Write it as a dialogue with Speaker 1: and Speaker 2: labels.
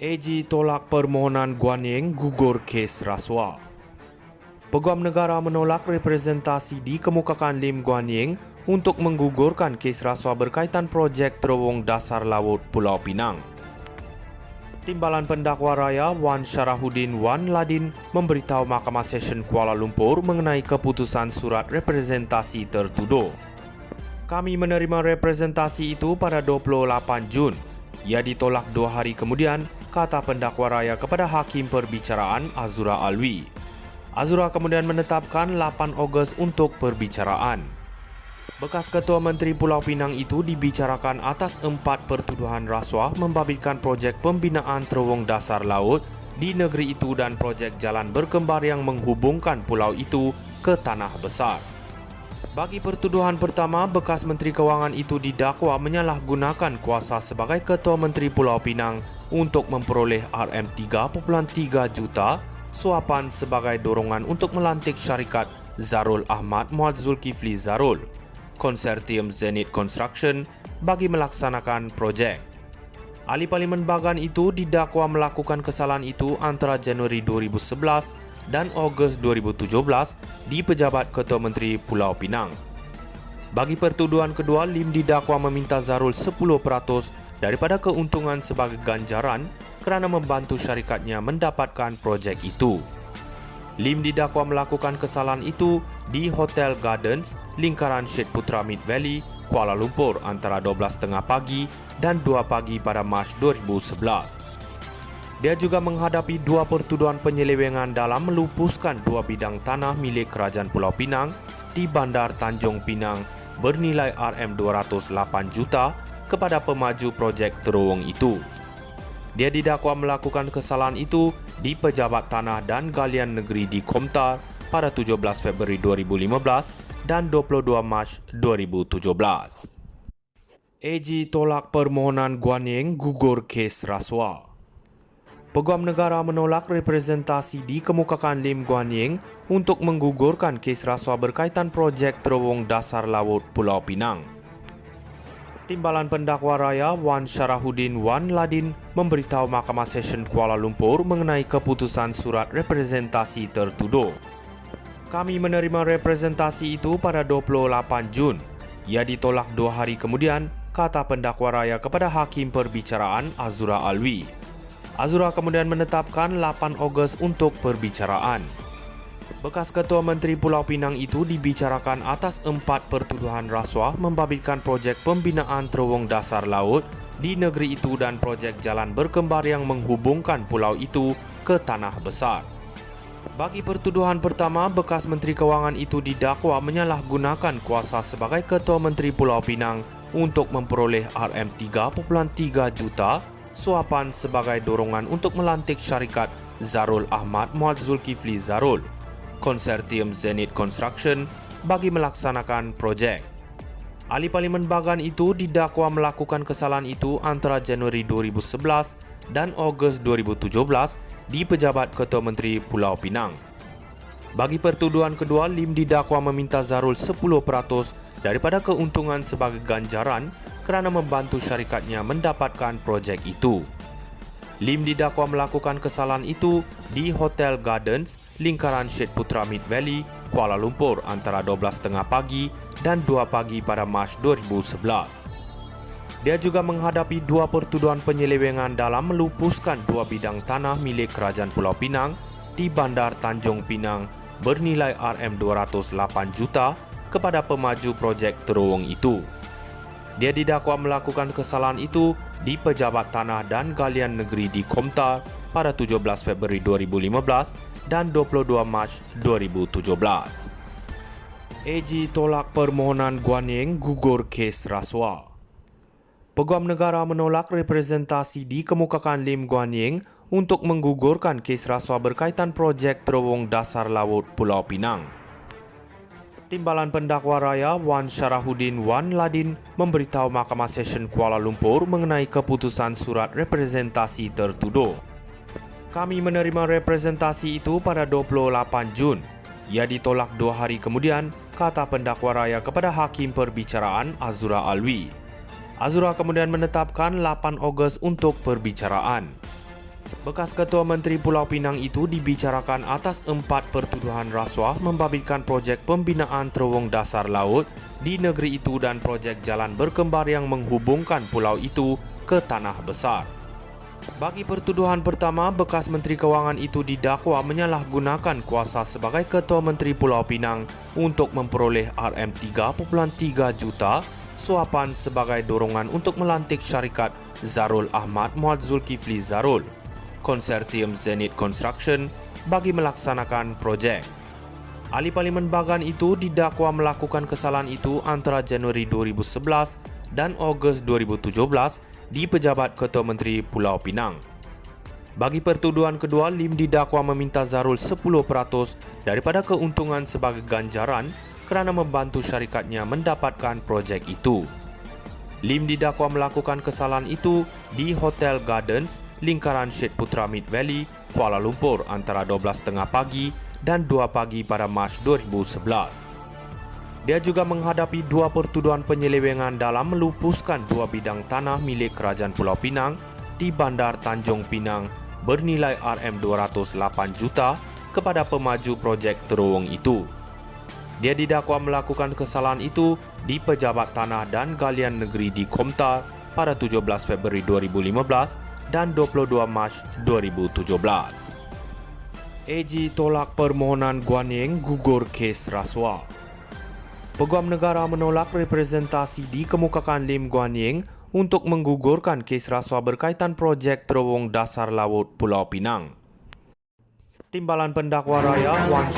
Speaker 1: AG tolak permohonan Guan Ying gugur kes rasuah. Peguam negara menolak representasi dikemukakan Lim Guan Ying untuk menggugurkan kes rasuah berkaitan projek terowong dasar laut Pulau Pinang. Timbalan Pendakwa Raya Wan Syarahuddin Wan Ladin memberitahu Mahkamah Session Kuala Lumpur mengenai keputusan surat representasi tertuduh. Kami menerima representasi itu pada 28 Jun. Ia ditolak 2 hari kemudian, kata Pendakwa Raya kepada Hakim Perbicaraan Azura Alwi. Azura kemudian menetapkan 8 Ogos untuk perbicaraan. Bekas Ketua Menteri Pulau Pinang itu dibicarakan atas 4 pertuduhan rasuah membabitkan projek pembinaan terowong dasar laut di negeri itu dan projek jalan berkembar yang menghubungkan pulau itu ke Tanah Besar. Bagi pertuduhan pertama, bekas Menteri Kewangan itu didakwa menyalahgunakan kuasa sebagai Ketua Menteri Pulau Pinang untuk memperoleh RM3.3 juta suapan sebagai dorongan untuk melantik syarikat Zarul Ahmad Muhammad Zulkifli Zarul, Konsortium Zenith Construction bagi melaksanakan projek. Ahli Parlimen Bagan itu didakwa melakukan kesalahan itu antara Januari 2011 dan Ogos 2017 di pejabat Ketua Menteri Pulau Pinang. Bagi pertuduhan kedua, Lim didakwa meminta Zarul 10% daripada keuntungan sebagai ganjaran kerana membantu syarikatnya mendapatkan projek itu. Lim didakwa melakukan kesalahan itu di Hotel Gardens, lingkaran Syed Putra Mid Valley, Kuala Lumpur antara 12.30 pagi dan 2 pagi pada Mac 2011. Dia juga menghadapi 2 pertuduhan penyelewengan dalam melupuskan 2 bidang tanah milik Kerajaan Pulau Pinang di Bandar Tanjung Pinang bernilai RM208 juta kepada pemaju projek terowong itu. Dia didakwa melakukan kesalahan itu di Pejabat Tanah dan Galian Negeri di Komtar pada 17 Februari 2015 dan 22 Mac 2017. AG tolak permohonan Guan Ying gugur kes rasuah. Peguam negara menolak representasi dikemukakan Lim Guan Ying untuk menggugurkan kes rasuah berkaitan projek terowong dasar laut Pulau Pinang. Timbalan Pendakwa Raya Wan Syarahuddin Wan Ladin memberitahu Mahkamah Session Kuala Lumpur mengenai keputusan surat representasi tertuduh. Kami menerima representasi itu pada 28 Jun. Ia ditolak 2 hari kemudian, kata Pendakwa Raya kepada Hakim Perbicaraan Azura Alwi. Azura kemudian menetapkan 8 Ogos untuk perbicaraan. Bekas Ketua Menteri Pulau Pinang itu dibicarakan atas 4 pertuduhan rasuah membabitkan projek pembinaan terowong dasar laut di negeri itu dan projek jalan berkembar yang menghubungkan pulau itu ke Tanah Besar. Bagi pertuduhan pertama, bekas Menteri Kewangan itu didakwa menyalahgunakan kuasa sebagai Ketua Menteri Pulau Pinang untuk memperoleh RM3.3 juta suapan sebagai dorongan untuk melantik syarikat Zarul Ahmad Muhammad Zulkifli Zarul, Konsortium Zenith Construction bagi melaksanakan projek. Ahli Parlimen Bagan itu didakwa melakukan kesalahan itu antara Januari 2011 dan Ogos 2017 di pejabat Ketua Menteri Pulau Pinang. Bagi pertuduhan kedua, Lim didakwa meminta Zarul 10% daripada keuntungan sebagai ganjaran kerana membantu syarikatnya mendapatkan projek itu. Lim didakwa melakukan kesalahan itu di Hotel Gardens, lingkaran Syed Putra Mid Valley, Kuala Lumpur antara 12.30 pagi dan 2 pagi pada Mac 2011. Dia juga menghadapi 2 pertuduhan penyelewengan dalam melupuskan 2 bidang tanah milik Kerajaan Pulau Pinang di Bandar Tanjung Pinang bernilai RM208 juta kepada pemaju projek terowong itu. Dia didakwa melakukan kesalahan itu di Pejabat Tanah dan Galian Negeri di Komtar pada 17 Februari 2015 dan 22 Mac 2017. AG tolak permohonan Guan Ying gugur kes rasuah. Peguam negara menolak representasi dikemukakan Lim Guan Ying untuk menggugurkan kes rasuah berkaitan projek terowong dasar laut Pulau Pinang. Timbalan Pendakwa Raya Wan Syarahuddin Wan Ladin memberitahu Mahkamah Session Kuala Lumpur mengenai keputusan surat representasi tertuduh. Kami menerima representasi itu pada 28 Jun. Ia ditolak 2 hari kemudian, kata Pendakwa Raya kepada Hakim Perbicaraan Azura Alwi. Azura kemudian menetapkan 8 Ogos untuk perbicaraan. Bekas Ketua Menteri Pulau Pinang itu dibicarakan atas 4 pertuduhan rasuah membabitkan projek pembinaan terowong dasar laut di negeri itu dan projek jalan berkembar yang menghubungkan pulau itu ke Tanah Besar. Bagi pertuduhan pertama, bekas Menteri Kewangan itu didakwa menyalahgunakan kuasa sebagai Ketua Menteri Pulau Pinang untuk memperoleh RM3.3 juta suapan sebagai dorongan untuk melantik syarikat Zarul Ahmad Muhammad Zulkifli Zarul, Konsortium Zenith Construction bagi melaksanakan projek. Ahli Parlimen Bagan itu didakwa melakukan kesalahan itu antara Januari 2011 dan Ogos 2017 di pejabat Ketua Menteri Pulau Pinang. Bagi pertuduhan kedua, Lim didakwa meminta Zarul 10% daripada keuntungan sebagai ganjaran kerana membantu syarikatnya mendapatkan projek itu. Lim didakwa melakukan kesalahan itu di Hotel Gardens, lingkaran Syed Putra Mid Valley, Kuala Lumpur antara 12.30 pagi dan 2 pagi pada Mac 2011. Dia juga menghadapi 2 pertuduhan penyelewengan dalam melupuskan 2 bidang tanah milik Kerajaan Pulau Pinang di Bandar Tanjung Pinang bernilai RM208 juta kepada pemaju projek terowong itu. Dia didakwa melakukan kesalahan itu di Pejabat Tanah dan Galian Negeri di Komtar pada 17 Februari 2015 dan 22 Mac 2017. AG tolak permohonan Guan Yeng gugur kes rasuah. Peguam negara menolak representasi dikemukakan Lim Guan Yeng untuk menggugurkan kes rasuah berkaitan projek terowong dasar laut Pulau Pinang. Timbalan Pendakwa Raya Wan